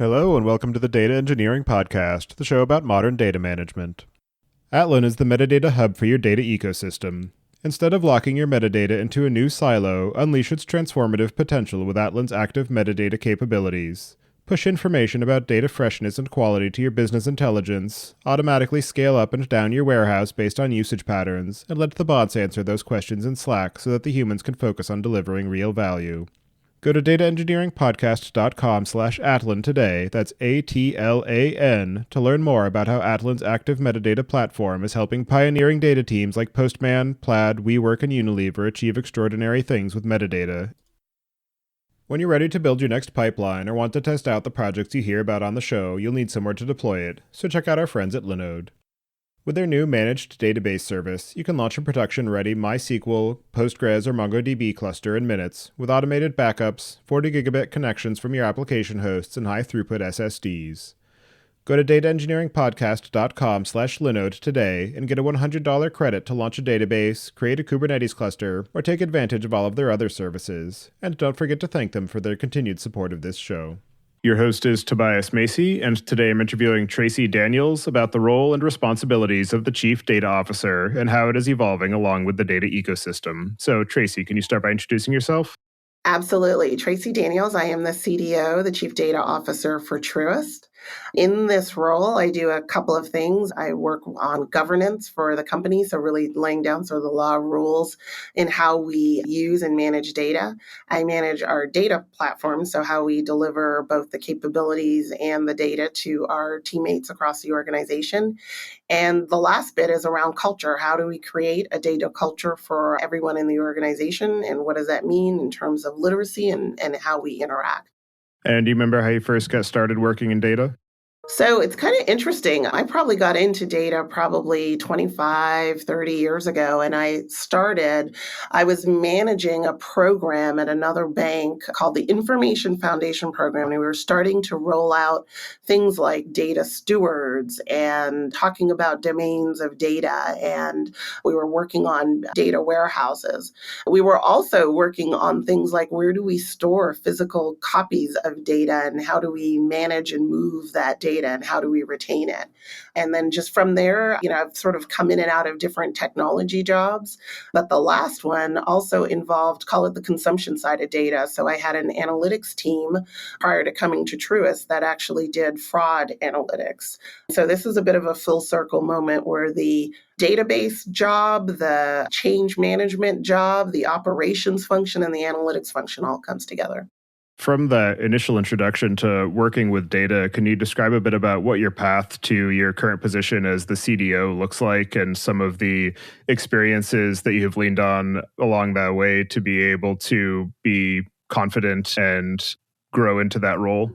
Hello and welcome to the Data Engineering Podcast, the show about modern data management. Atlan is the metadata hub for your data ecosystem. Instead of locking your metadata into a new silo, unleash its transformative potential with Atlan's active metadata capabilities. Push information about data freshness and quality to your business intelligence, automatically scale up and down your warehouse based on usage patterns, and let the bots answer those questions in Slack so that the humans can focus on delivering real value. Go to dataengineeringpodcast.com/Atlan today, that's ATLAN, to learn more about how Atlan's active metadata platform is helping pioneering data teams like Postman, Plaid, WeWork, and Unilever achieve extraordinary things with metadata. When you're ready to build your next pipeline or want to test out the projects you hear about on the show, you'll need somewhere to deploy it, so check out our friends at Linode. With their new managed database service, you can launch a production-ready MySQL, Postgres, or MongoDB cluster in minutes, with automated backups, 40 gigabit connections from your application hosts, and high-throughput SSDs. Go to dataengineeringpodcast.com/Linode today and get a $100 credit to launch a database, create a Kubernetes cluster, or take advantage of all of their other services. And don't forget to thank them for their continued support of this show. Your host is Tobias Macey, and today I'm interviewing Tracy Daniels about the role and responsibilities of the Chief Data Officer and how it is evolving along with the data ecosystem. So, Tracy, can you start by introducing yourself? Absolutely. Tracy Daniels. I am the CDO, the Chief Data Officer for Truist. In this role, I do a couple of things. I work on governance for the company, so really laying down sort of the law rules in how we use and manage data. I manage our data platform, so how we deliver both the capabilities and the data to our teammates across the organization. And the last bit is around culture. How do we create a data culture for everyone in the organization? And what does that mean in terms of literacy and how we interact? And do you remember how you first got started working in data? So it's kind of interesting. I probably got into data probably 25, 30 years ago. And I was managing a program at another bank called the Information Foundation Program. And we were starting to roll out things like data stewards and talking about domains of data. And we were working on data warehouses. We were also working on things like where do we store physical copies of data and how do we manage and move that data and how do we retain it? And then just from there, I've sort of come in and out of different technology jobs. But the last one also involved, call it the consumption side of data. So I had an analytics team prior to coming to Truist that actually did fraud analytics. So this is a bit of a full circle moment where the database job, the change management job, the operations function, and the analytics function all comes together. From the initial introduction to working with data, can you describe a bit about what your path to your current position as the CDO looks like and some of the experiences that you have leaned on along that way to be able to be confident and grow into that role?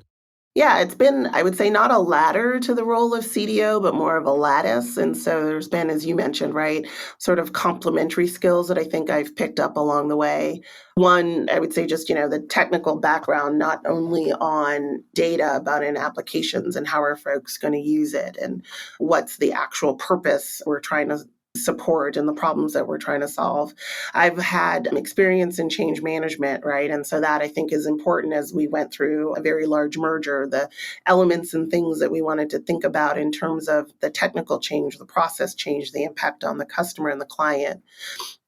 Yeah, it's been, I would say, not a ladder to the role of CDO, but more of a lattice. And so there's been, as you mentioned, right, sort of complementary skills that I think I've picked up along the way. One, I would say just, the technical background, not only on data, but in applications and how are folks going to use it and what's the actual purpose we're trying to support and the problems that we're trying to solve. I've had experience in change management, right? And so that I think is important as we went through a very large merger, the elements and things that we wanted to think about in terms of the technical change, the process change, the impact on the customer and the client.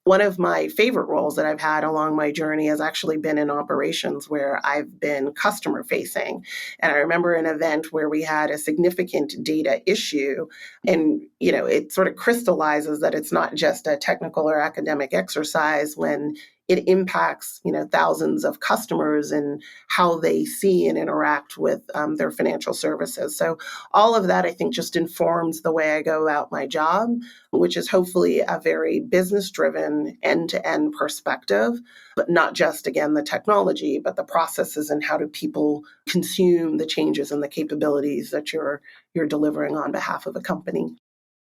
One of my favorite roles that I've had along my journey has actually been in operations where I've been customer facing. And I remember an event where we had a significant data issue and, it sort of crystallizes that it's not just a technical or academic exercise when it impacts, thousands of customers and how they see and interact with their financial services. So all of that, I think, just informs the way I go about my job, which is hopefully a very business-driven, end-to-end perspective, but not just, again, the technology, but the processes and how do people consume the changes and the capabilities that you're delivering on behalf of a company.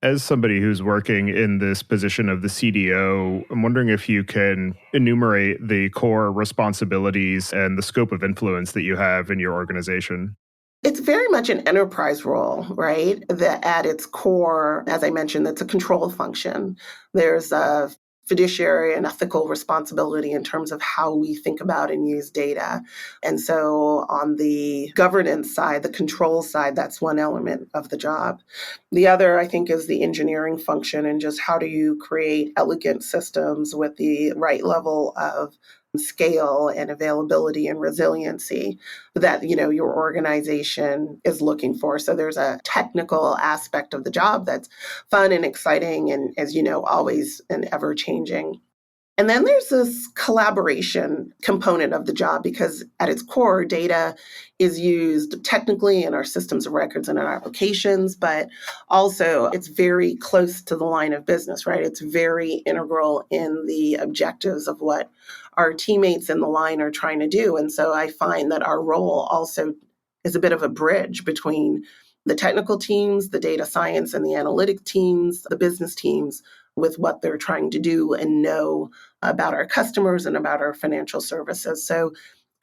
As somebody who's working in this position of the CDO, I'm wondering if you can enumerate the core responsibilities and the scope of influence that you have in your organization. It's very much an enterprise role, right? That at its core, as I mentioned, it's a control function. There's a fiduciary and ethical responsibility in terms of how we think about and use data. And so on the governance side, the control side, that's one element of the job. The other, I think, is the engineering function and just how do you create elegant systems with the right level of scale and availability and resiliency that your organization is looking for. So there's a technical aspect of the job that's fun and exciting and, as you know, always and ever changing. And then there's this collaboration component of the job because at its core, data is used technically in our systems of records and in our applications, but also it's very close to the line of business, right? It's very integral in the objectives of what our teammates in the line are trying to do. And so I find that our role also is a bit of a bridge between the technical teams, the data science and the analytic teams, the business teams, with what they're trying to do and know about our customers and about our financial services. So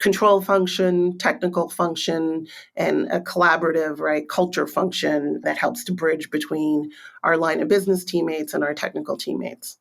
control function, technical function, and a collaborative, right, culture function that helps to bridge between our line of business teammates and our technical teammates.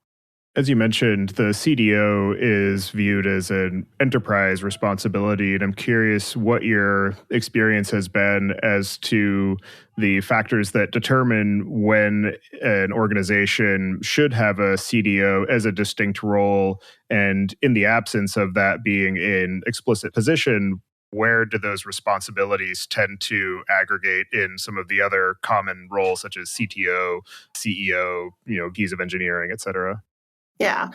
As you mentioned, the CDO is viewed as an enterprise responsibility, and I'm curious what your experience has been as to the factors that determine when an organization should have a CDO as a distinct role, and in the absence of that being in explicit position, where do those responsibilities tend to aggregate in some of the other common roles such as CTO, CEO, VPs of engineering, et cetera? Yeah.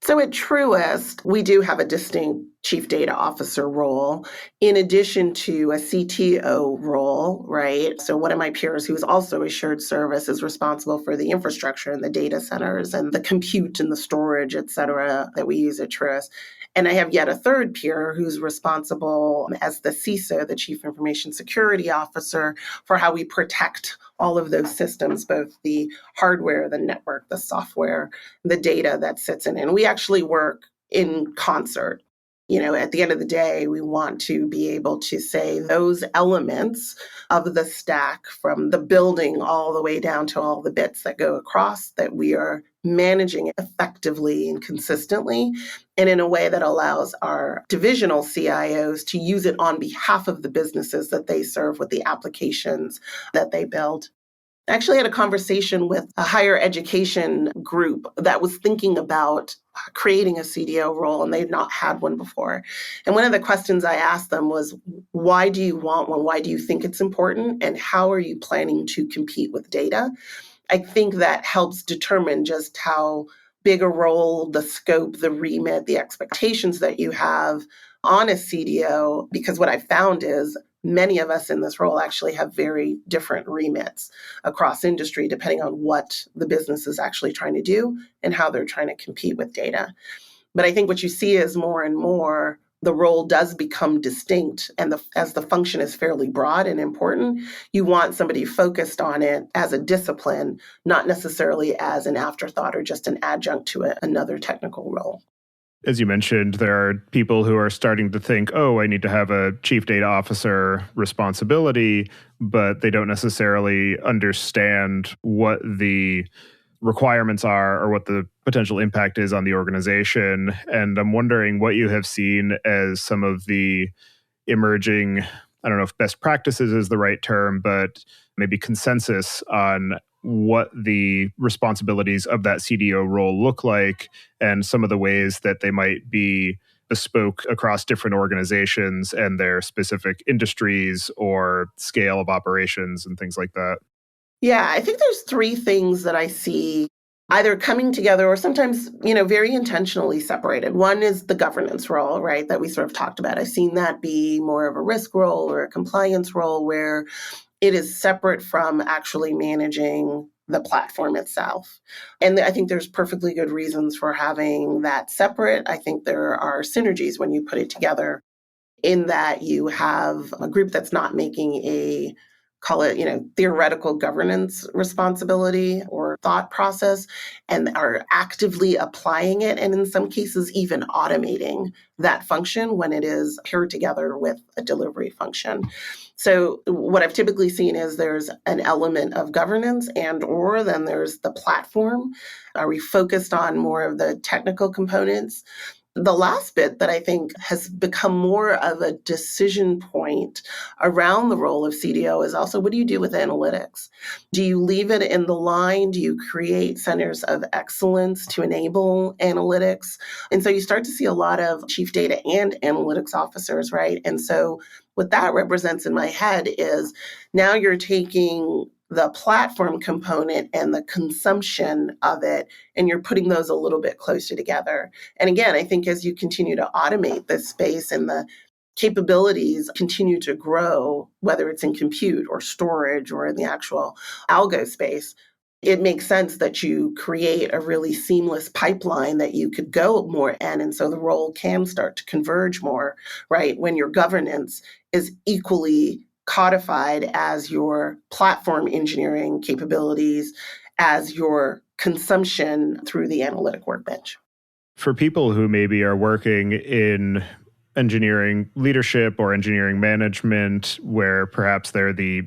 So at Truist, we do have a distinct chief data officer role in addition to a CTO role, right? So one of my peers who is also a shared service is responsible for the infrastructure and the data centers and the compute and the storage, et cetera, that we use at Truist. And I have yet a third peer who's responsible as the CISO, the Chief Information Security Officer, for how we protect all of those systems, both the hardware, the network, the software, the data that sits in it. And we actually work in concert. At the end of the day, we want to be able to say those elements of the stack from the building all the way down to all the bits that go across, that we are managing effectively and consistently and in a way that allows our divisional CIOs to use it on behalf of the businesses that they serve with the applications that they build. I actually had a conversation with a higher education group that was thinking about creating a CDO role, and they'd not had one before. And one of the questions I asked them was, why do you want one? Why do you think it's important? And how are you planning to compete with data? I think that helps determine just how big a role, the scope, the remit, the expectations that you have on a CDO, because what I found is many of us in this role actually have very different remits across industry, depending on what the business is actually trying to do and how they're trying to compete with data. But I think what you see is more and more the role does become distinct. And as the function is fairly broad and important, you want somebody focused on it as a discipline, not necessarily as an afterthought or just an adjunct to another technical role. As you mentioned, there are people who are starting to think, oh, I need to have a chief data officer responsibility, but they don't necessarily understand what the requirements are or what the potential impact is on the organization. And I'm wondering what you have seen as some of the emerging, I don't know if best practices is the right term, but maybe consensus on what the responsibilities of that CDO role look like and some of the ways that they might be bespoke across different organizations and their specific industries or scale of operations and things like that. Yeah, I think there's three things that I see either coming together or sometimes, very intentionally separated. One is the governance role, right, that we sort of talked about. I've seen that be more of a risk role or a compliance role where it is separate from actually managing the platform itself. And I think there's perfectly good reasons for having that separate. I think there are synergies when you put it together in that you have a group that's not making a call it, theoretical governance responsibility or thought process and are actively applying it. And in some cases, even automating that function when it is paired together with a delivery function. So what I've typically seen is there's an element of governance and or then there's the platform. Are we focused on more of the technical components? The last bit that I think has become more of a decision point around the role of CDO is also what do you do with analytics? Do you leave it in the line? Do you create centers of excellence to enable analytics? And so you start to see a lot of chief data and analytics officers, right? And so what that represents in my head is now you're taking the platform component and the consumption of it, and you're putting those a little bit closer together. And again, I think as you continue to automate this space and the capabilities continue to grow, whether it's in compute or storage or in the actual algo space, it makes sense that you create a really seamless pipeline that you could go more in. And so the role can start to converge more, right? When your governance is equally codified as your platform engineering capabilities, as your consumption through the analytic workbench. For people who maybe are working in engineering leadership or engineering management, where perhaps they're the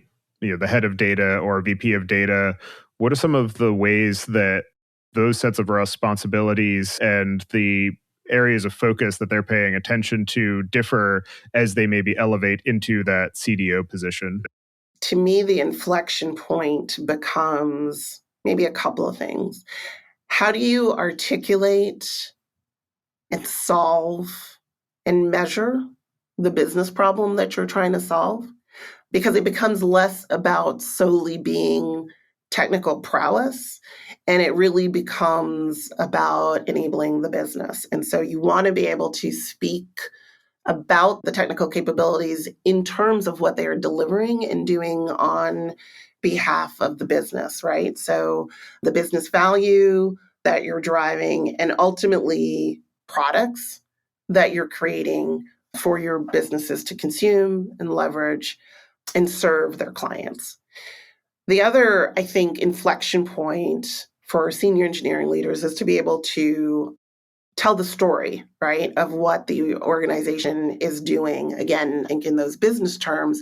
head of data or VP of data, what are some of the ways that those sets of responsibilities and the areas of focus that they're paying attention to differ as they maybe elevate into that CDO position? To me, the inflection point becomes maybe a couple of things. How do you articulate and solve and measure the business problem that you're trying to solve? Because it becomes less about solely being technical prowess, and it really becomes about enabling the business. And so you want to be able to speak about the technical capabilities in terms of what they are delivering and doing on behalf of the business, right? So the business value that you're driving and ultimately products that you're creating for your businesses to consume and leverage and serve their clients. The other, I think, inflection point for senior engineering leaders is to be able to tell the story, right, of what the organization is doing. Again, I think in those business terms,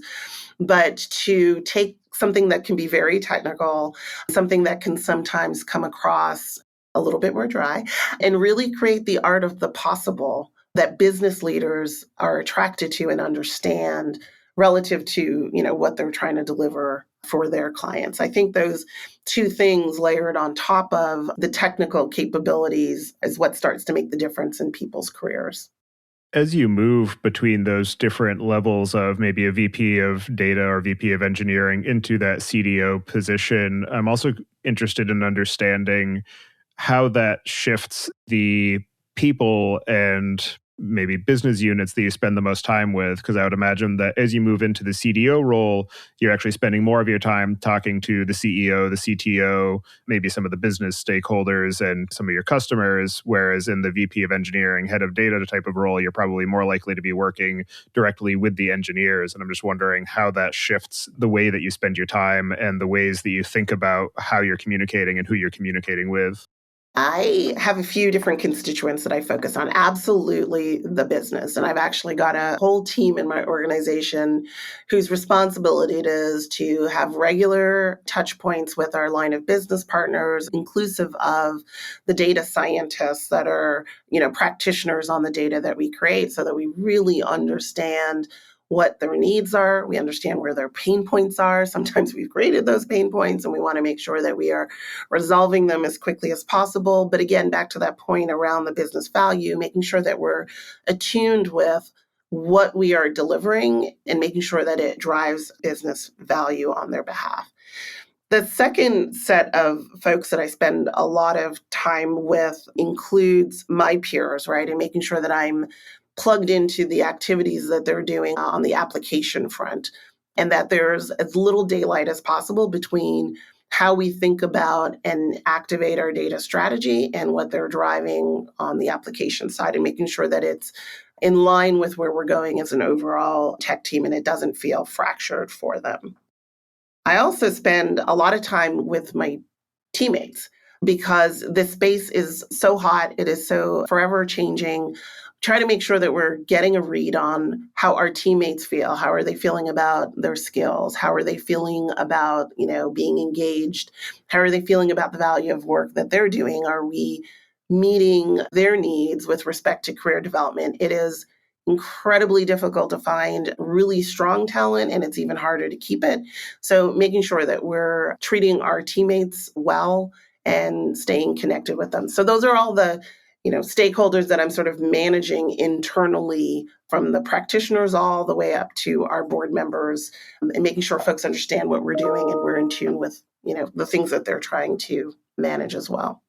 but to take something that can be very technical, something that can sometimes come across a little bit more dry, and really create the art of the possible that business leaders are attracted to and understand relative to, what they're trying to deliver for their clients. I think those two things layered on top of the technical capabilities is what starts to make the difference in people's careers. As you move between those different levels of maybe a VP of data or VP of engineering into that CDO position, I'm also interested in understanding how that shifts the people and maybe business units that you spend the most time with. Because I would imagine that as you move into the CDO role, you're actually spending more of your time talking to the CEO, the CTO, maybe some of the business stakeholders and some of your customers. Whereas in the VP of engineering, head of data type of role, you're probably more likely to be working directly with the engineers. And I'm just wondering how that shifts the way that you spend your time and the ways that you think about how you're communicating and who you're communicating with. I have a few different constituents that I focus on. Absolutely the business. And I've actually got a whole team in my organization whose responsibility it is to have regular touch points with our line of business partners, inclusive of the data scientists that are, practitioners on the data that we create so that we really understand what their needs are. We understand where their pain points are. Sometimes we've created those pain points and we want to make sure that we are resolving them as quickly as possible. But again, back to that point around the business value, making sure that we're attuned with what we are delivering and making sure that it drives business value on their behalf. The second set of folks that I spend a lot of time with includes my peers, right? And making sure that I'm plugged into the activities that they're doing on the application front and that there's as little daylight as possible between how we think about and activate our data strategy and what they're driving on the application side and making sure that it's in line with where we're going as an overall tech team and it doesn't feel fractured for them. I also spend a lot of time with my teammates because this space is so hot. It is so forever changing. try to make sure that we're getting a read on how our teammates feel. How are they feeling about their skills? How are they feeling about, being engaged? How are they feeling about the value of work that they're doing? Are we meeting their needs with respect to career development? It is incredibly difficult to find really strong talent, and it's even harder to keep it. So making sure that we're treating our teammates well and staying connected with them. So those are all the stakeholders that I'm sort of managing internally, from the practitioners all the way up to our board members, and making sure folks understand what we're doing and we're in tune with, the things that they're trying to manage as well.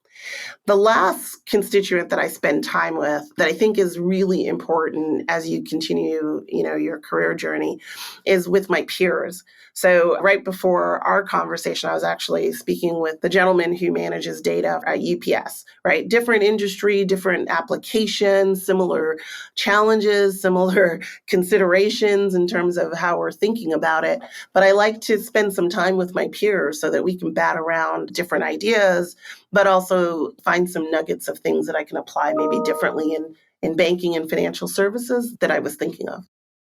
The last constituent that I spend time with that I think is really important as you continue, your career journey is with my peers. So right before our conversation, I was actually speaking with the gentleman who manages data at UPS, right? Different industry, different applications, similar challenges, similar considerations in terms of how we're thinking about it. But I like to spend some time with my peers so that we can bat around different ideas, but also find some nuggets of things that I can apply maybe differently in banking and financial services that I was thinking of.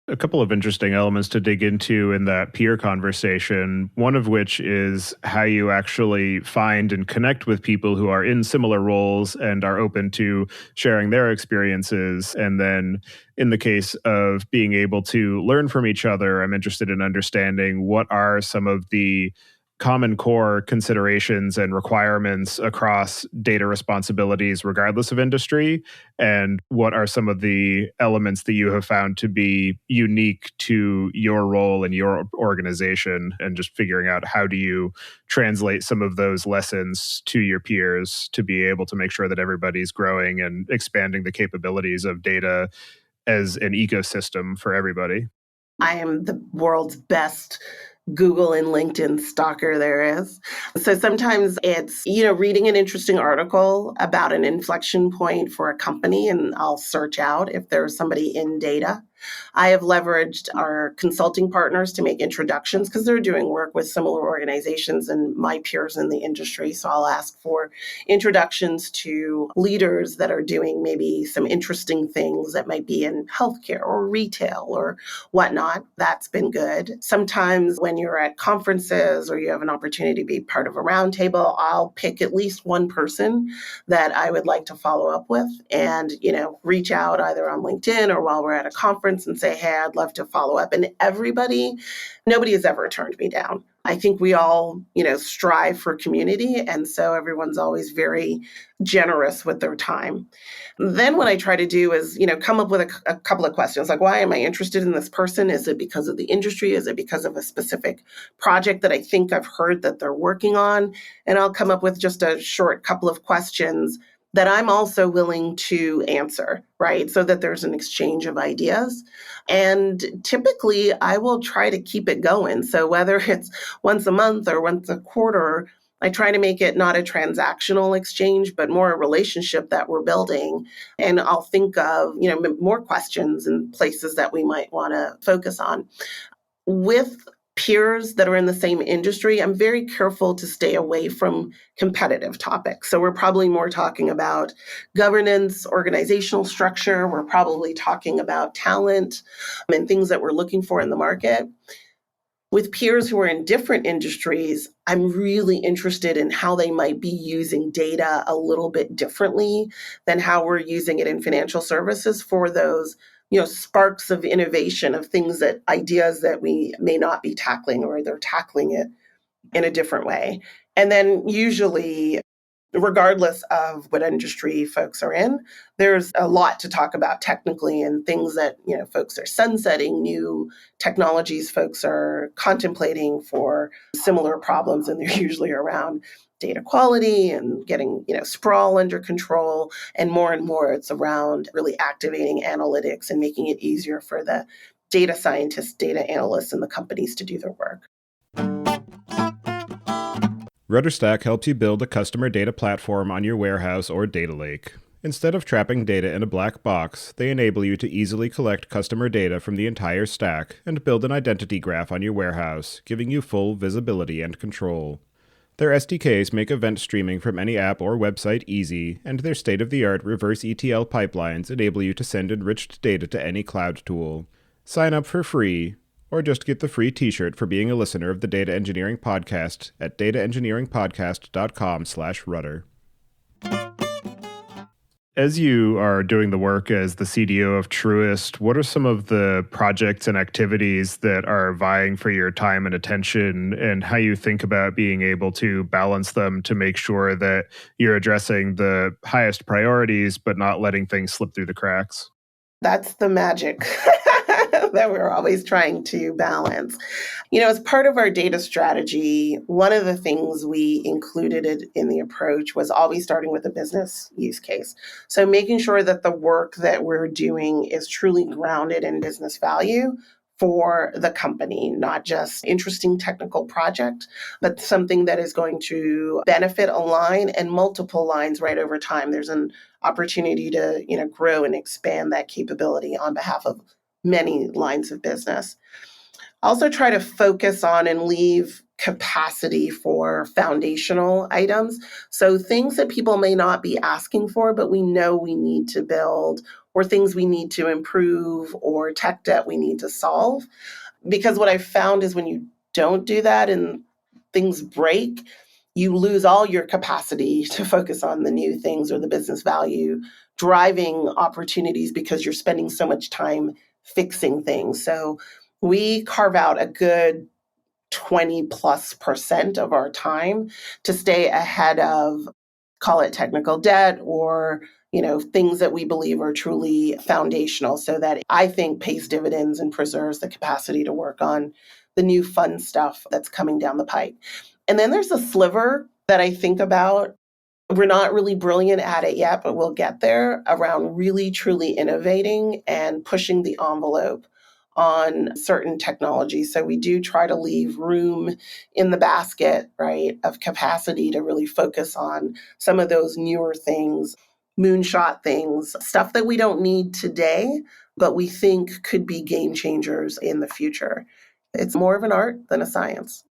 A couple of interesting elements to dig into in that peer conversation, one of which is how you actually find and connect with people who are in similar roles and are open to sharing their experiences. And then in the case of being able to learn from each other, I'm interested in understanding what are some of the common core considerations and requirements across data responsibilities, regardless of industry, and what are some of the elements that you have found to be unique to your role and your organization, and just figuring out how do you translate some of those lessons to your peers to be able to make sure that everybody's growing and expanding the capabilities of data as an ecosystem for everybody. I am the world's best Google and LinkedIn stalker there is. So sometimes it's, reading an interesting article about an inflection point for a company, and I'll search out if there's somebody in data. I have leveraged our consulting partners to make introductions because they're doing work with similar organizations and my peers in the industry. So I'll ask for introductions to leaders that are doing maybe some interesting things that might be in healthcare or retail or whatnot. That's been good. Sometimes when you're at conferences or you have an opportunity to be part of a roundtable, I'll pick at least one person that I would like to follow up with and, reach out either on LinkedIn or while we're at a conference and say, hey, I'd love to follow up. And nobody has ever turned me down. I think we all, strive for community. And so everyone's always very generous with their time. Then what I try to do is, come up with a couple of questions like, why am I interested in this person? Is it because of the industry? Is it because of a specific project that I think I've heard that they're working on? And I'll come up with just a short couple of questions that I'm also willing to answer, right? So that there's an exchange of ideas. And typically, I will try to keep it going. So whether it's once a month or once a quarter, I try to make it not a transactional exchange, but more a relationship that we're building. And I'll think of, more questions and places that we might want to focus on. With peers that are in the same industry, I'm very careful to stay away from competitive topics. So we're probably more talking about governance, organizational structure. We're probably talking about talent and things that we're looking for in the market. With peers who are in different industries, I'm really interested in how they might be using data a little bit differently than how we're using it in financial services for those sparks of innovation, of ideas that we may not be tackling, or they're tackling it in a different way. And then usually, regardless of what industry folks are in, there's a lot to talk about technically and things that, folks are sunsetting, new technologies folks are contemplating for similar problems, and they're usually around data quality and getting, sprawl under control. And more, it's around really activating analytics and making it easier for the data scientists, data analysts, and the companies to do their work. RudderStack helps you build a customer data platform on your warehouse or data lake. Instead of trapping data in a black box, they enable you to easily collect customer data from the entire stack and build an identity graph on your warehouse, giving you full visibility and control. Their SDKs make event streaming from any app or website easy, and their state-of-the-art reverse ETL pipelines enable you to send enriched data to any cloud tool. Sign up for free, or just get the free t-shirt for being a listener of the Data Engineering Podcast at dataengineeringpodcast.com/rudder. As you are doing the work as the CDO of Truist, what are some of the projects and activities that are vying for your time and attention, and how you think about being able to balance them to make sure that you're addressing the highest priorities, but not letting things slip through the cracks? That's the magic that we're always trying to balance. As part of our data strategy, one of the things we included in the approach was always starting with a business use case. So making sure that the work that we're doing is truly grounded in business value for the company, not just interesting technical project, but something that is going to benefit a line and multiple lines right over time. There's an opportunity to, grow and expand that capability on behalf of many lines of business. Also try to focus on and leave capacity for foundational items. So things that people may not be asking for, but we know we need to build, or things we need to improve, or tech debt we need to solve. Because what I've found is when you don't do that and things break, you lose all your capacity to focus on the new things or the business value driving opportunities because you're spending so much time fixing things. So we carve out a good 20+% of our time to stay ahead of, call it technical debt, or things that we believe are truly foundational, so that I think pays dividends and preserves the capacity to work on the new fun stuff that's coming down the pipe. And then there's a sliver that I think about. We're not really brilliant at it yet, but we'll get there, around really truly innovating and pushing the envelope on certain technologies. So we do try to leave room in the basket, right, of capacity to really focus on some of those newer things, moonshot things, stuff that we don't need today, but we think could be game changers in the future. It's more of an art than a science.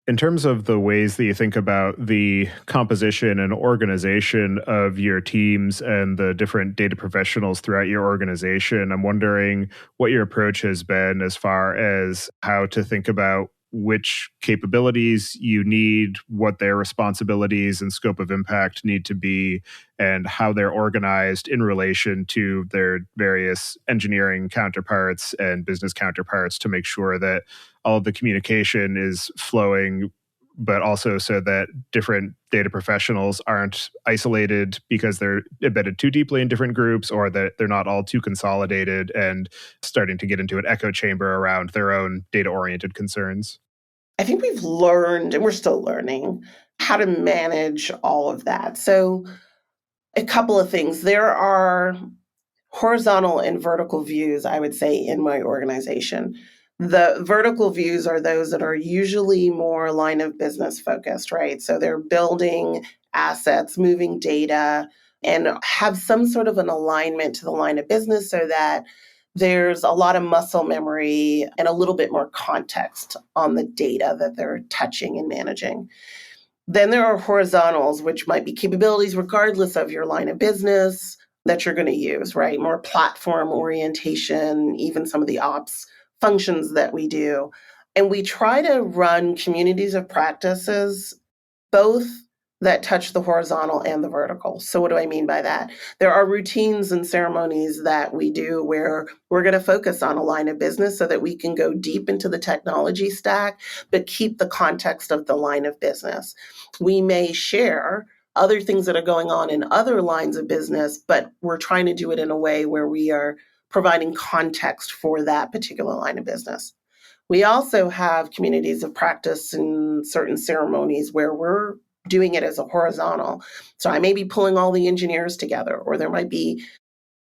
In terms of the ways that you think about the composition and organization of your teams and the different data professionals throughout your organization, I'm wondering what your approach has been as far as how to think about which capabilities you need, what their responsibilities and scope of impact need to be, and how they're organized in relation to their various engineering counterparts and business counterparts to make sure that all of the communication is flowing, but also so that different data professionals aren't isolated because they're embedded too deeply in different groups, or that they're not all too consolidated and starting to get into an echo chamber around their own data-oriented concerns. I think we've learned, and we're still learning, how to manage all of that. So a couple of things. There are horizontal and vertical views, I would say, in my organization. The vertical views are those that are usually more line of business focused, right? So they're building assets, moving data, and have some sort of an alignment to the line of business so that there's a lot of muscle memory and a little bit more context on the data that they're touching and managing. Then there are horizontals, which might be capabilities regardless of your line of business that you're going to use, right? More platform orientation, even some of the ops functions that we do. And we try to run communities of practices, both that touch the horizontal and the vertical. So what do I mean by that? There are routines and ceremonies that we do where we're going to focus on a line of business so that we can go deep into the technology stack, but keep the context of the line of business. We may share other things that are going on in other lines of business, but we're trying to do it in a way where we are providing context for that particular line of business. We also have communities of practice and certain ceremonies where we're doing it as a horizontal. So I may be pulling all the engineers together, or there might be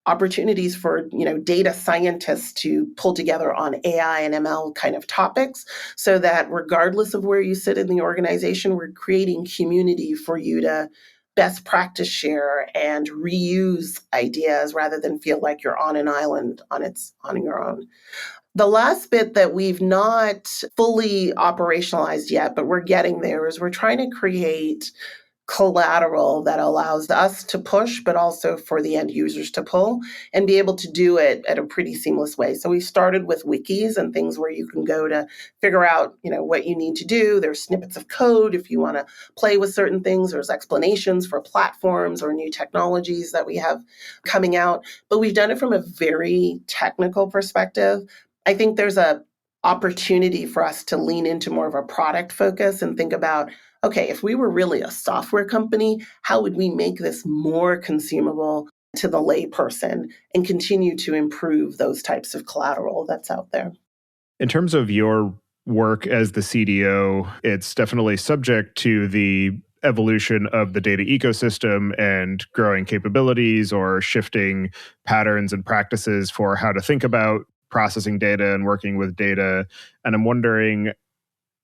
opportunities for data scientists to pull together on AI and ML kind of topics, so that regardless of where you sit in the organization, we're creating community for you to best practice share and reuse ideas rather than feel like you're on an island on your own. The last bit that we've not fully operationalized yet, but we're getting there, is we're trying to create collateral that allows us to push, but also for the end users to pull and be able to do it at a pretty seamless way. So we started with wikis and things where you can go to figure out, what you need to do. There's snippets of code if you want to play with certain things. There's explanations for platforms or new technologies that we have coming out. But we've done it from a very technical perspective. I think there's a opportunity for us to lean into more of a product focus and think about, okay, if we were really a software company, how would we make this more consumable to the layperson and continue to improve those types of collateral that's out there? In terms of your work as the CDO, it's definitely subject to the evolution of the data ecosystem and growing capabilities or shifting patterns and practices for how to think about processing data and working with data. And I'm wondering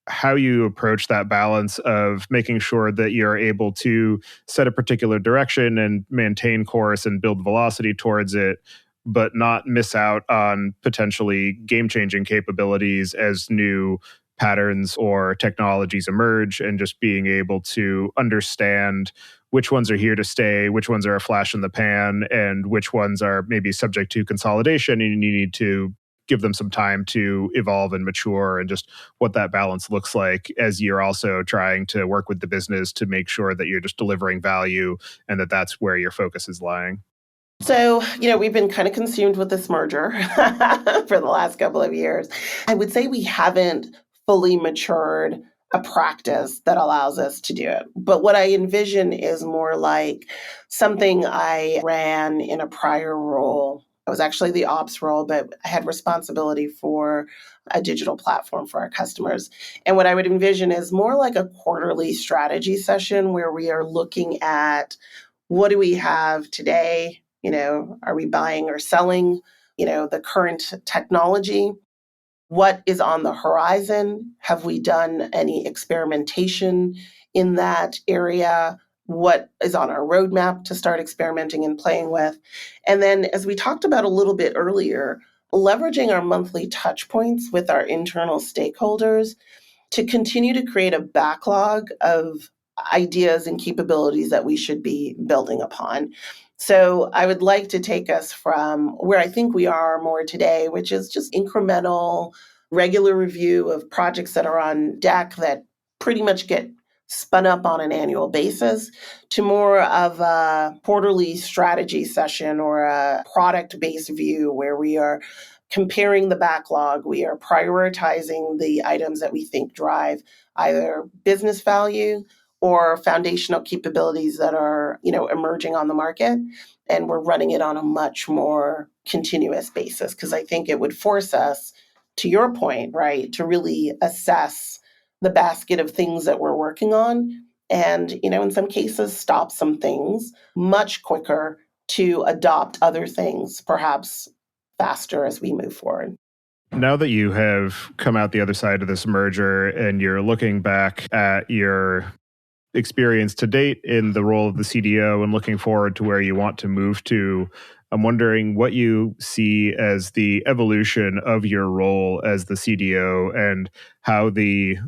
how you approach that balance of making sure that you're able to set a particular direction and maintain course and build velocity towards it, but not miss out on potentially game changing capabilities as new patterns or technologies emerge, and just being able to understand which ones are here to stay, which ones are a flash in the pan, and which ones are maybe subject to consolidation and you need to give them some time to evolve and mature, and just what that balance looks like as you're also trying to work with the business to make sure that you're just delivering value and that that's where your focus is lying. So, we've been kind of consumed with this merger for the last couple of years. I would say we haven't fully matured a practice that allows us to do it. But what I envision is more like something I ran in a prior role. I was actually the ops role, but I had responsibility for a digital platform for our customers. And what I would envision is more like a quarterly strategy session where we are looking at, what do we have today? Are we buying or selling, the current technology? What is on the horizon? Have we done any experimentation in that area? What is on our roadmap to start experimenting and playing with? And then, as we talked about a little bit earlier, leveraging our monthly touch points with our internal stakeholders to continue to create a backlog of ideas and capabilities that we should be building upon. So I would like to take us from where I think we are more today, which is just incremental, regular review of projects that are on deck that pretty much get spun up on an annual basis, to more of a quarterly strategy session or a product-based view where we are comparing the backlog. We are prioritizing the items that we think drive either business value or foundational capabilities that are, emerging on the market. And we're running it on a much more continuous basis, because I think it would force us, to your point, right, to really assess the basket of things that we're working on. And, in some cases, stop some things much quicker to adopt other things, perhaps faster as we move forward. Now that you have come out the other side of this merger and you're looking back at your experience to date in the role of the CDO and looking forward to where you want to move to, I'm wondering what you see as the evolution of your role as the CDO and how the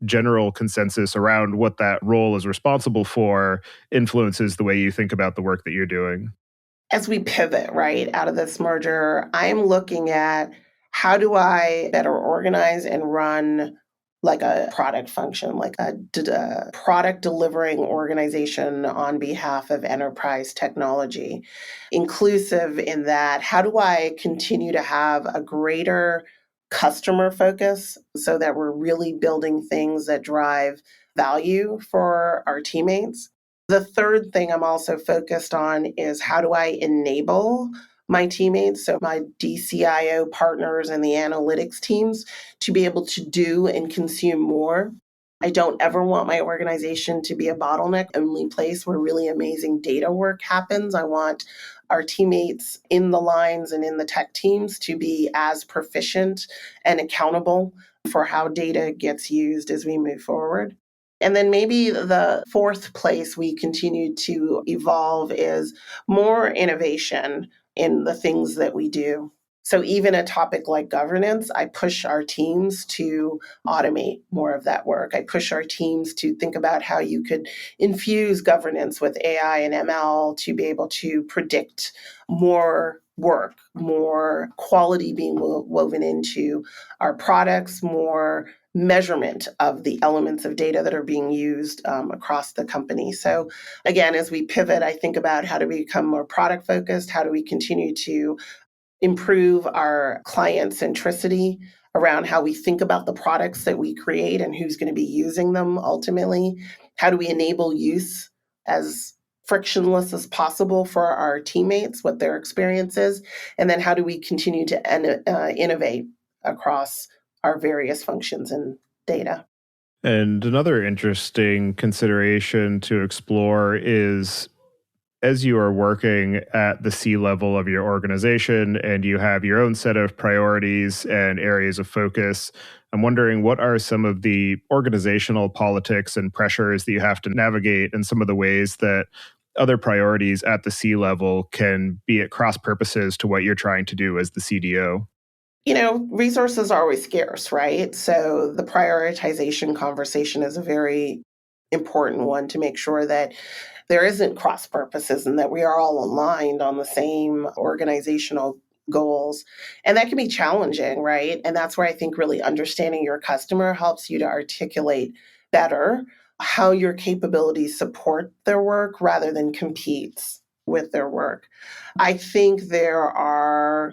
general consensus around what that role is responsible for influences the way you think about the work that you're doing. As we pivot, right, out of this merger, I'm looking at, how do I better organize and run like a product function, like a product delivering organization on behalf of enterprise technology, inclusive in that, how do I continue to have a greater customer focus so that we're really building things that drive value for our teammates? The third thing I'm also focused on is, how do I enable my teammates, so my DCIO partners and the analytics teams, to be able to do and consume more. I don't ever want my organization to be a bottleneck, only place where really amazing data work happens. I want our teammates in the lines and in the tech teams to be as proficient and accountable for how data gets used as we move forward. And then maybe the fourth place we continue to evolve is more innovation in the things that we do. So even a topic like governance, I push our teams to automate more of that work. I push our teams to think about how you could infuse governance with AI and ML to be able to predict more work, more quality being woven into our products, more measurement of the elements of data that are being used across the company. So again, as we pivot, I think about how do we become more product focused? How do we continue to improve our client centricity around how we think about the products that we create and who's going to be using them ultimately? How do we enable use as frictionless as possible for our teammates, what their experience is? And then how do we continue to innovate across our various functions and data? And another interesting consideration to explore is as you are working at the C level of your organization and you have your own set of priorities and areas of focus, I'm wondering what are some of the organizational politics and pressures that you have to navigate and some of the ways that other priorities at the C level can be at cross purposes to what you're trying to do as the CDO? Resources are always scarce, right? So the prioritization conversation is a very important one to make sure that there isn't cross purposes and that we are all aligned on the same organizational goals. And that can be challenging, right? And that's where I think really understanding your customer helps you to articulate better how your capabilities support their work rather than competes with their work. I think there are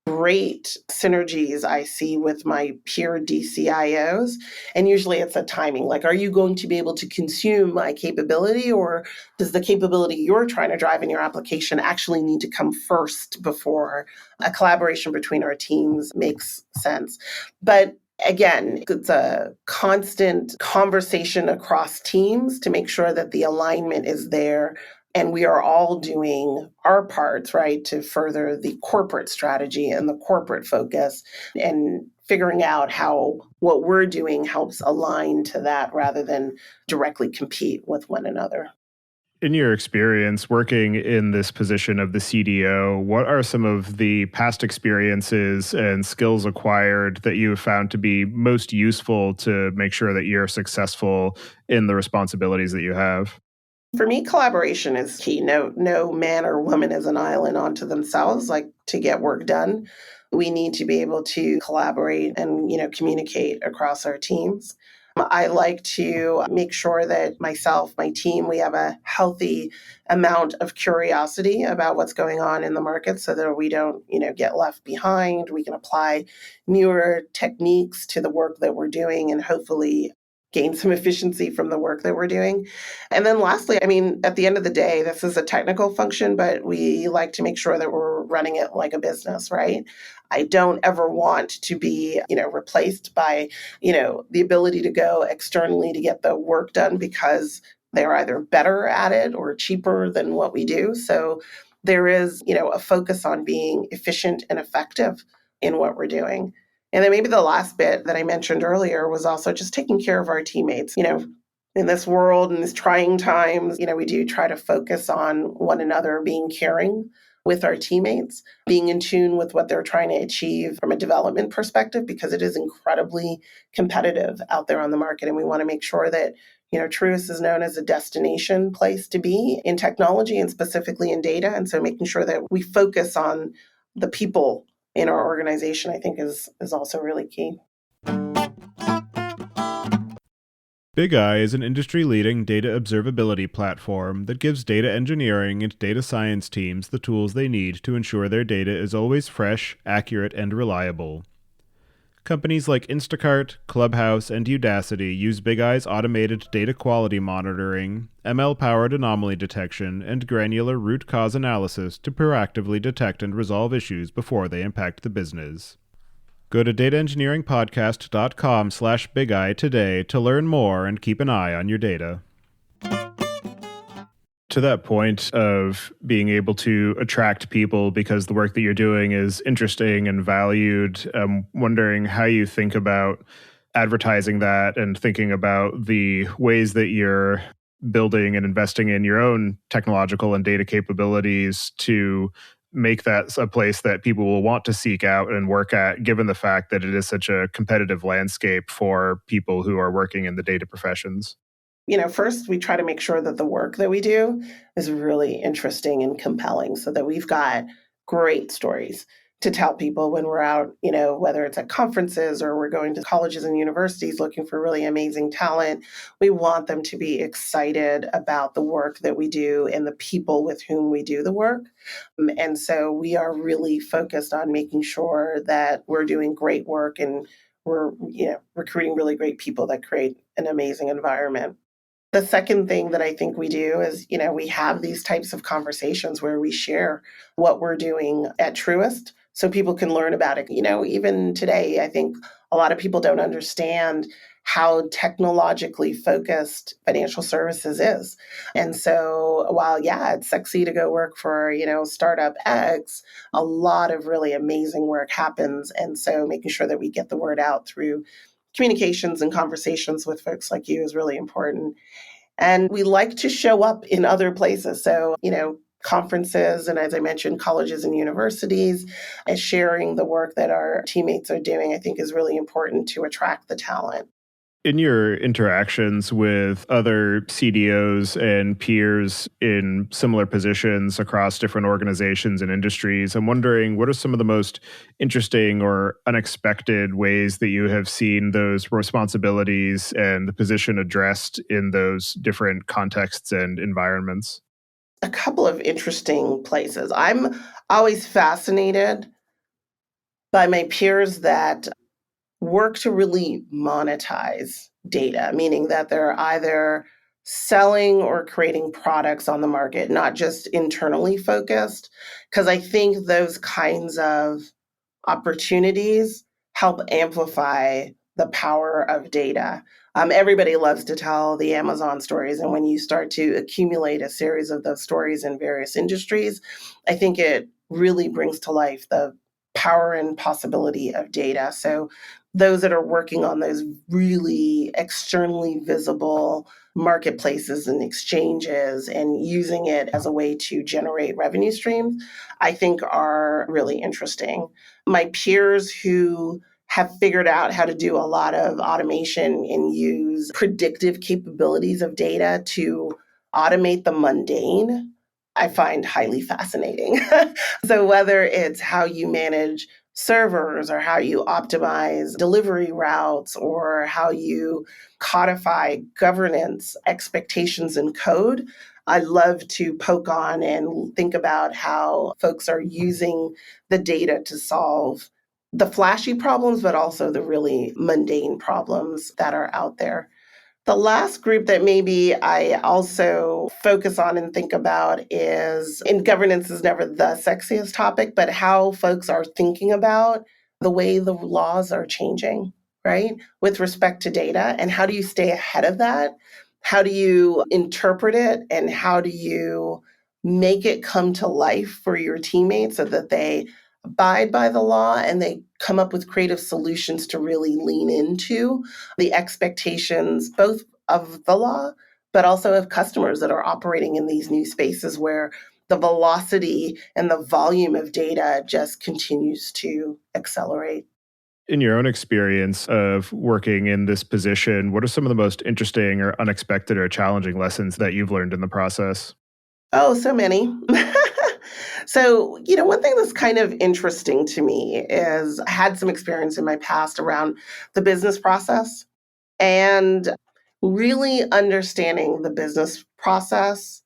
great synergies I see with my peer DCIOs. And usually it's a timing like, are you going to be able to consume my capability, or does the capability you're trying to drive in your application actually need to come first before a collaboration between our teams makes sense? But again, it's a constant conversation across teams to make sure that the alignment is there and we are all doing our parts, right, to further the corporate strategy and the corporate focus and figuring out how what we're doing helps align to that rather than directly compete with one another. In your experience working in this position of the CDO, what are some of the past experiences and skills acquired that you have found to be most useful to make sure that you're successful in the responsibilities that you have? For me, collaboration is key. No man or woman is an island unto themselves. Like to get work done, we need to be able to collaborate and communicate across our teams. I like to make sure that myself, my team, we have a healthy amount of curiosity about what's going on in the market so that we don't, get left behind. We can apply newer techniques to the work that we're doing and hopefully gain some efficiency from the work that we're doing. And then lastly, I mean, at the end of the day, this is a technical function, but we like to make sure that we're running it like a business, right? I don't ever want to be, replaced by, the ability to go externally to get the work done because they're either better at it or cheaper than what we do. So there is, a focus on being efficient and effective in what we're doing. And then maybe the last bit that I mentioned earlier was also just taking care of our teammates. In this world, in these trying times, we do try to focus on one another, being caring with our teammates, being in tune with what they're trying to achieve from a development perspective, because it is incredibly competitive out there on the market. And we want to make sure that, Truist is known as a destination place to be in technology and specifically in data. And so making sure that we focus on the people in our organization, I think is also really key. Big Eye is an industry-leading data observability platform that gives data engineering and data science teams the tools they need to ensure their data is always fresh, accurate, and reliable. Companies like Instacart, Clubhouse, and Udacity use Big Eye's automated data quality monitoring, ML-powered anomaly detection, and granular root cause analysis to proactively detect and resolve issues before they impact the business. Go to dataengineeringpodcast.com/Big Eye today to learn more and keep an eye on your data. To that point of being able to attract people because the work that you're doing is interesting and valued, I'm wondering how you think about advertising that and thinking about the ways that you're building and investing in your own technological and data capabilities to make that a place that people will want to seek out and work at, given the fact that it is such a competitive landscape for people who are working in the data professions? First, we try to make sure that the work that we do is really interesting and compelling so that we've got great stories to tell people when we're out, whether it's at conferences or we're going to colleges and universities looking for really amazing talent. We want them to be excited about the work that we do and the people with whom we do the work. And so we are really focused on making sure that we're doing great work and we're, recruiting really great people that create an amazing environment. The second thing that I think we do is, we have these types of conversations where we share what we're doing at Truist so people can learn about it. Even today, I think a lot of people don't understand how technologically focused financial services is. And so while, yeah, it's sexy to go work for, startup X, a lot of really amazing work happens. And so making sure that we get the word out through communications and conversations with folks like you is really important. And we like to show up in other places. So, conferences, and as I mentioned, colleges and universities, and sharing the work that our teammates are doing, I think is really important to attract the talent. In your interactions with other CDOs and peers in similar positions across different organizations and industries, I'm wondering, what are some of the most interesting or unexpected ways that you have seen those responsibilities and the position addressed in those different contexts and environments? A couple of interesting places. I'm always fascinated by my peers that work to really monetize data, meaning that they're either selling or creating products on the market, not just internally focused. Because I think those kinds of opportunities help amplify the power of data. Everybody loves to tell the Amazon stories. And when you start to accumulate a series of those stories in various industries, I think it really brings to life the power and possibility of data. So, those that are working on those really externally visible marketplaces and exchanges and using it as a way to generate revenue streams, I think are really interesting. My peers who have figured out how to do a lot of automation and use predictive capabilities of data to automate the mundane, I find highly fascinating. So, whether it's how you manage servers or how you optimize delivery routes or how you codify governance expectations in code, I love to poke on and think about how folks are using the data to solve the flashy problems, but also the really mundane problems that are out there. The last group that maybe I also focus on and think about is, and governance is never the sexiest topic, but how folks are thinking about the way the laws are changing, right? With respect to data. And how do you stay ahead of that? How do you interpret it? And how do you make it come to life for your teammates so that they abide by the law and they come up with creative solutions to really lean into the expectations both of the law, but also of customers that are operating in these new spaces where the velocity and the volume of data just continues to accelerate. In your own experience of working in this position, what are some of the most interesting or unexpected or challenging lessons that you've learned in the process? Oh, so many. So, one thing that's kind of interesting to me is I had some experience in my past around the business process and really understanding the business process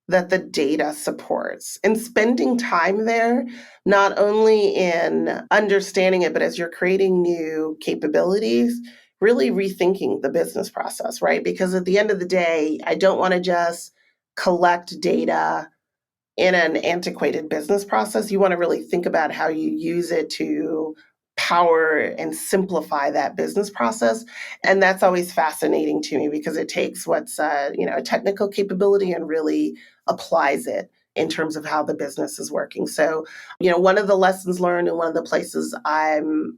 that the data supports and spending time there, not only in understanding it, but as you're creating new capabilities, really rethinking the business process, right? Because at the end of the day, I don't want to just collect data in an antiquated business process. You want to really think about how you use it to power and simplify that business process. And that's always fascinating to me because it takes what's a technical capability and really applies it in terms of how the business is working. So, one of the lessons learned and one of the places I'm,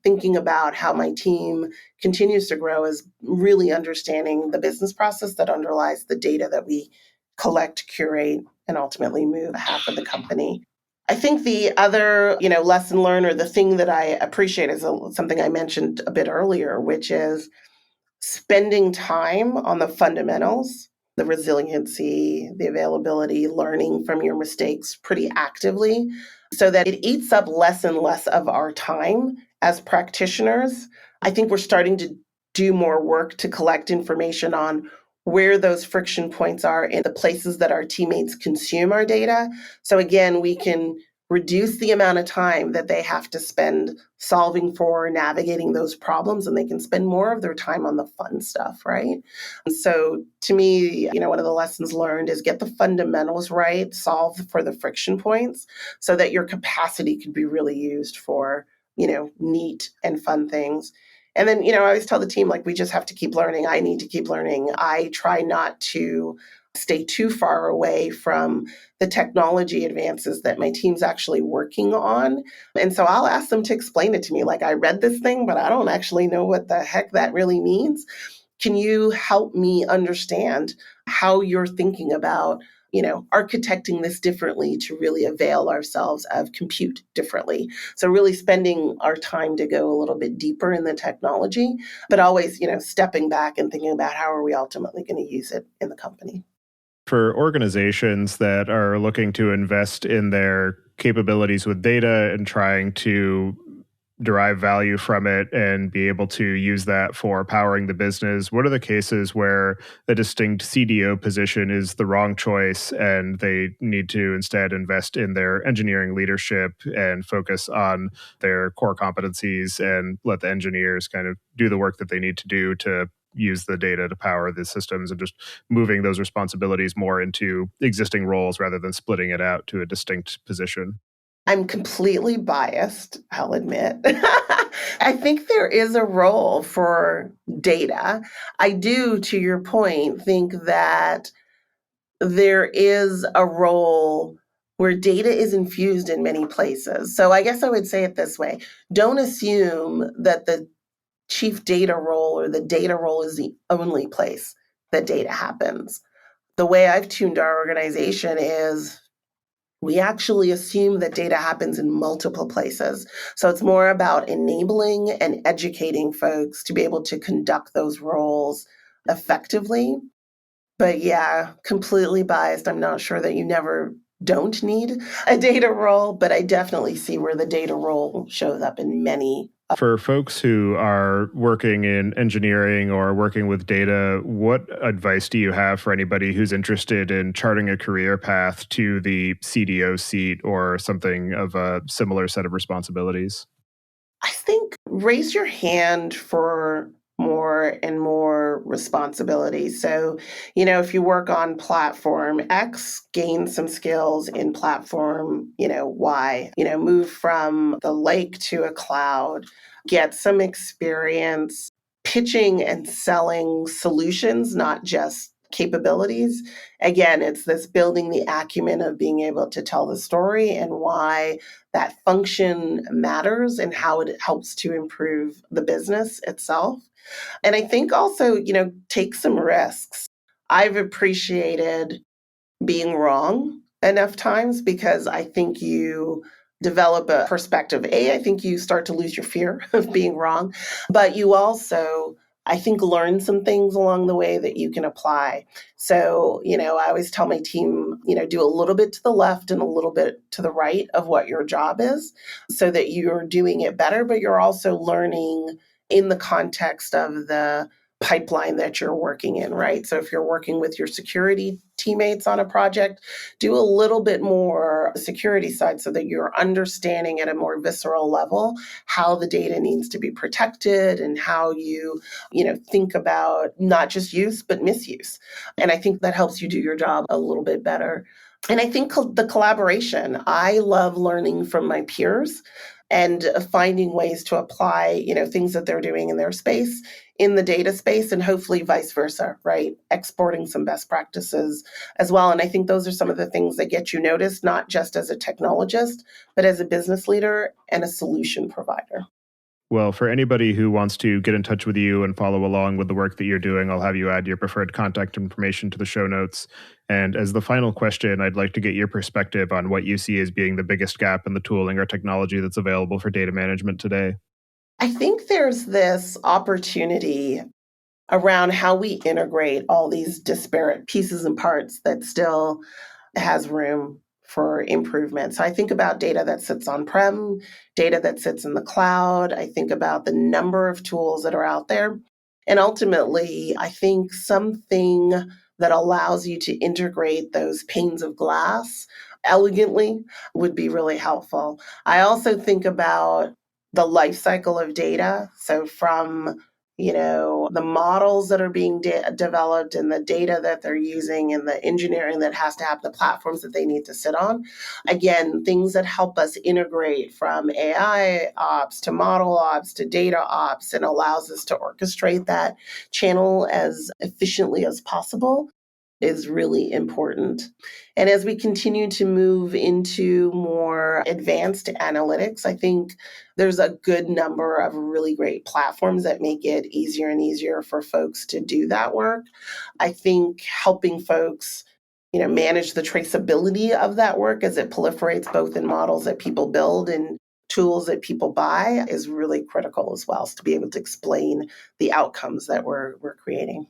thinking about how my team continues to grow is really understanding the business process that underlies the data that we collect, curate, and ultimately move half of the company. I think the other, lesson learned or the thing that I appreciate is something I mentioned a bit earlier, which is spending time on the fundamentals, the resiliency, the availability, learning from your mistakes pretty actively so that it eats up less and less of our time as practitioners. I think we're starting to do more work to collect information on where those friction points are in the places that our teammates consume our data. So again, we can reduce the amount of time that they have to spend solving for navigating those problems, and they can spend more of their time on the fun stuff, right? And so to me, one of the lessons learned is get the fundamentals right, solve for the friction points so that your capacity could be really used for, neat and fun things. And then, I always tell the team, like, we just have to keep learning. I need to keep learning. I try not to stay too far away from the technology advances that my team's actually working on. And so I'll ask them to explain it to me. Like, I read this thing, but I don't actually know what the heck that really means. Can you help me understand how you're thinking about, architecting this differently to really avail ourselves of compute differently? So really spending our time to go a little bit deeper in the technology, but always, stepping back and thinking about how are we ultimately going to use it in the company. For organizations that are looking to invest in their capabilities with data and trying to derive value from it and be able to use that for powering the business, what are the cases where the distinct CDO position is the wrong choice and they need to instead invest in their engineering leadership and focus on their core competencies and let the engineers kind of do the work that they need to do to use the data to power the systems, and just moving those responsibilities more into existing roles rather than splitting it out to a distinct position? I'm completely biased, I'll admit. I think there is a role for data. I do, to your point, think that there is a role where data is infused in many places. So I guess I would say it this way. Don't assume that the chief data role or the data role is the only place that data happens. The way I've tuned our organization is we actually assume that data happens in multiple places. So it's more about enabling and educating folks to be able to conduct those roles effectively. But yeah, completely biased. I'm not sure that you never don't need a data role, but I definitely see where the data role shows up in many. For folks who are working in engineering or working with data, what advice do you have for anybody who's interested in charting a career path to the CDO seat or something of a similar set of responsibilities? I think raise your hand for more and more responsibility. So, if you work on platform X, gain some skills in platform, Y, move from the lake to a cloud, get some experience pitching and selling solutions, not just capabilities. Again, it's this building the acumen of being able to tell the story and why that function matters and how it helps to improve the business itself. And I think also, take some risks. I've appreciated being wrong enough times because I think you develop a perspective. I think you start to lose your fear of being wrong, but you also, I think, learn some things along the way that you can apply. So, I always tell my team, do a little bit to the left and a little bit to the right of what your job is so that you're doing it better, but you're also learning in the context of the pipeline that you're working in, right? So if you're working with your security teammates on a project, do a little bit more security side so that you're understanding at a more visceral level how the data needs to be protected and how think about not just use but misuse. And I think that helps you do your job a little bit better. And I think the collaboration, I love learning from my peers and finding ways to apply, things that they're doing in their space in the data space and hopefully vice versa, right? Exporting some best practices as well. And I think those are some of the things that get you noticed, not just as a technologist, but as a business leader and a solution provider. Well, for anybody who wants to get in touch with you and follow along with the work that you're doing, I'll have you add your preferred contact information to the show notes. And as the final question, I'd like to get your perspective on what you see as being the biggest gap in the tooling or technology that's available for data management today. I think there's this opportunity around how we integrate all these disparate pieces and parts that still has room for improvement. So I think about data that sits on-prem, data that sits in the cloud. I think about the number of tools that are out there. And ultimately, I think something that allows you to integrate those panes of glass elegantly would be really helpful. I also think about the life cycle of data. So from the models that are being developed and the data that they're using and the engineering that has to happen, the platforms that they need to sit on. Again, things that help us integrate from AI ops to model ops to data ops and allows us to orchestrate that channel as efficiently as possible is really important. And as we continue to move into more advanced analytics, I think there's a good number of really great platforms that make it easier and easier for folks to do that work. I think helping folks manage the traceability of that work as it proliferates both in models that people build and tools that people buy is really critical as well, so to be able to explain the outcomes that we're creating.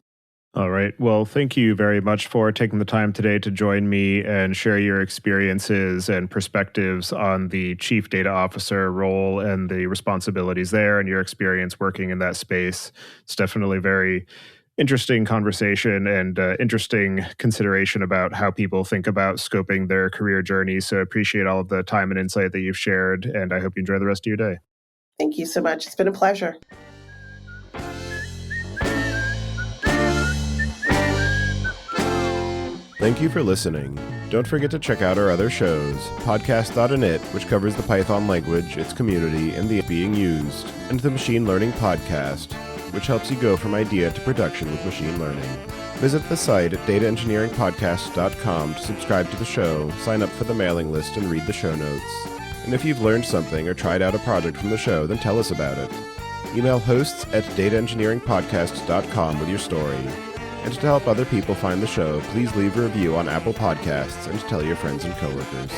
All right. Well, thank you very much for taking the time today to join me and share your experiences and perspectives on the Chief Data Officer role and the responsibilities there and your experience working in that space. It's definitely a very interesting conversation and interesting consideration about how people think about scoping their career journeys. So I appreciate all of the time and insight that you've shared, and I hope you enjoy the rest of your day. Thank you so much. It's been a pleasure. Thank you for listening. Don't forget to check out our other shows, Podcast.init, which covers the Python language, its community, and the being used, and the Machine Learning Podcast, which helps you go from idea to production with machine learning. Visit the site at dataengineeringpodcast.com to subscribe to the show, sign up for the mailing list, and read the show notes. And if you've learned something or tried out a project from the show, then tell us about it. Email hosts at dataengineeringpodcast.com with your story. And to help other people find the show, please leave a review on Apple Podcasts and tell your friends and coworkers.